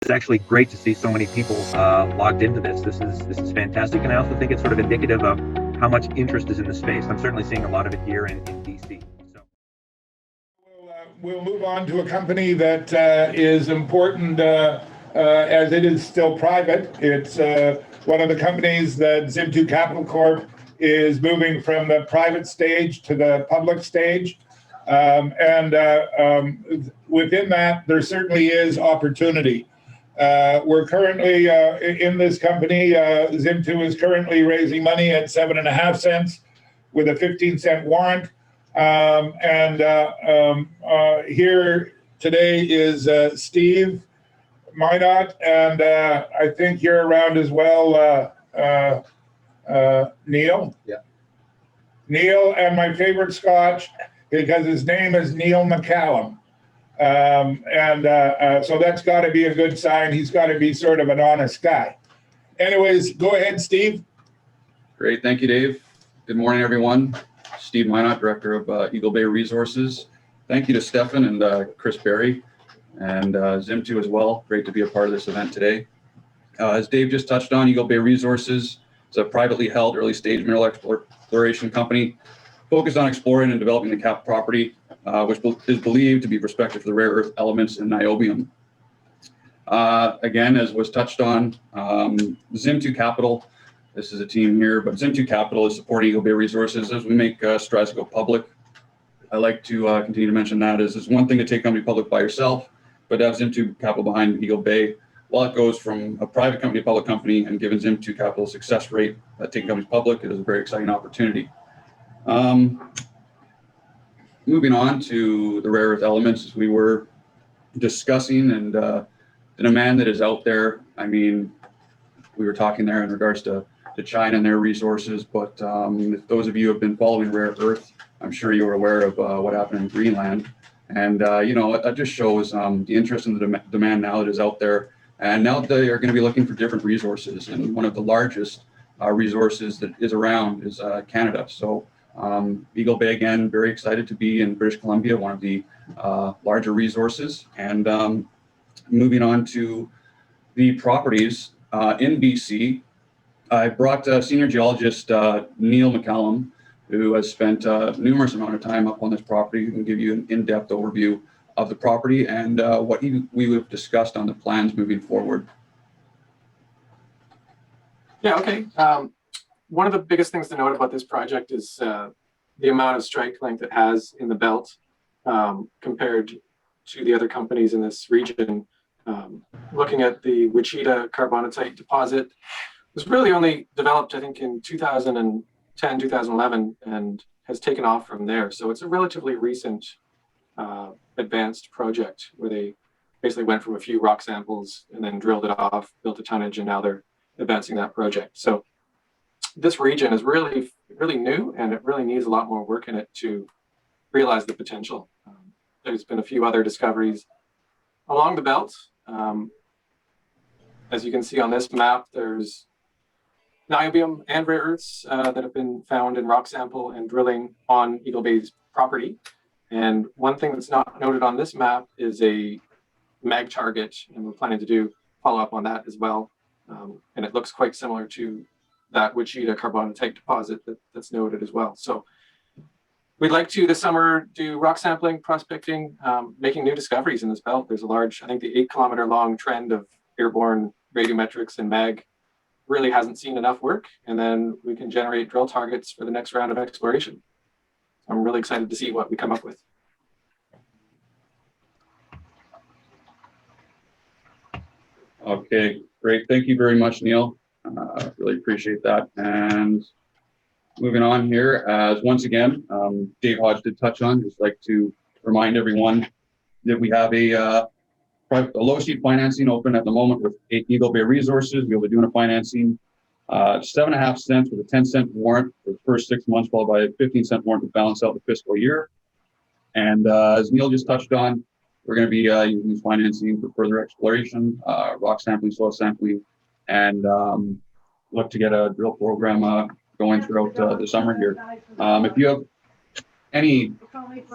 is actually great to see so many people logged into this. This is fantastic, and I also think it's sort of indicative of how much interest is in the space. I'm certainly seeing a lot of it here in DC. So. We'll move on to a company that is important as it is still private. It's one of the companies that Zim2 Capital Corp is moving from the private stage to the public stage. Within that, there certainly is opportunity. We're currently in this company, Zim2 is currently raising money at 7.5 cents with a 15-cent warrant. Here today is Steve Minot, and I think you're around as well, Neil. Yeah. Neil, and my favorite Scotch, because his name is Neil McCallum. So that's got to be a good sign. He's got to be sort of an honest guy. Anyways, go ahead, Steve. Great. Thank you, Dave. Good morning, everyone. Steve Minot, Director of Eagle Bay Resources. Thank you to Stefan and Chris Berry and Zim2 as well. Great to be a part of this event today. As Dave just touched on, Eagle Bay Resources is a privately held early stage mineral exploration company focused on exploring and developing the CAP property, which is believed to be prospective for the rare earth elements in niobium. Again, as was touched on, Zim2 Capital, this is a team here, but Zim2 Capital is supporting Eagle Bay Resources as we make strides to go public. I like to continue to mention that as it's one thing to take a company public by yourself, but to have Zim2 Capital behind Eagle Bay, while it goes from a private company to public company, and given Zim2 Capital's success rate at taking companies public, it is a very exciting opportunity. Moving on to the rare earth elements, as we were discussing, and the demand that is out there. I mean, we were talking there in regards to China and their resources, but if those of you have been following rare earth, I'm sure you were aware of what happened in Greenland. And, it just shows the interest in the demand now that is out there. And now they are going to be looking for different resources. And one of the largest resources that is around is Canada. So Eagle Bay, again, very excited to be in British Columbia, one of the larger resources. And moving on to the properties in BC, I brought senior geologist Neil McCallum, who has spent numerous amount of time up on this property, who can give you an in-depth overview of the property and what we have discussed on the plans moving forward. Yeah, okay. One of the biggest things to note about this project is the amount of strike length it has in the belt compared to the other companies in this region. Looking at the Wichita carbonatite deposit, it was really only developed, I think, in 2010, 2011, and has taken off from there. So it's a relatively recent advanced project where they basically went from a few rock samples and then drilled it off, built a tonnage, and now they're advancing that project. So this region is really, really new, and it really needs a lot more work in it to realize the potential. There's been a few other discoveries along the belt. As you can see on this map, there's niobium and rare earths that have been found in rock sample and drilling on Eagle Bay's property. And one thing that's not noted on this map is a mag target, and we're planning to do follow up on that as well. And it looks quite similar to that Wichita carbonatite deposit that's noted as well. So we'd like to this summer do rock sampling, prospecting, making new discoveries in this belt. There's a large, I think the 8-kilometer long trend of airborne radiometrics and mag really hasn't seen enough work. And then we can generate drill targets for the next round of exploration. I'm really excited to see what we come up with. Okay, great. Thank you very much, Neil. Really appreciate that. And moving on here, as once again, Dave Hodge did touch on, just like to remind everyone that we have a low seed financing open at the moment with Eagle Bay Resources. We'll be doing a financing 7.5 cents with a 10-cent warrant for the first 6 months, followed by a 15-cent warrant to balance out the fiscal year. And as Neil just touched on, we're going to be using this financing for further exploration, rock sampling, soil sampling, and look to get a drill program going throughout the summer here. If you have any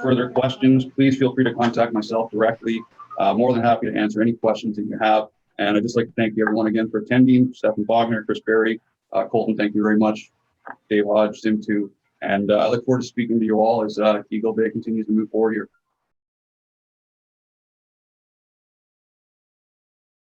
further questions, please feel free to contact myself directly. More than happy to answer any questions that you have. And I'd just like to thank everyone again for attending. Stephen Bogner, Chris Berry, Colton, thank you very much. Dave Hodge, Sim2. And I look forward to speaking to you all as Eagle Bay continues to move forward here.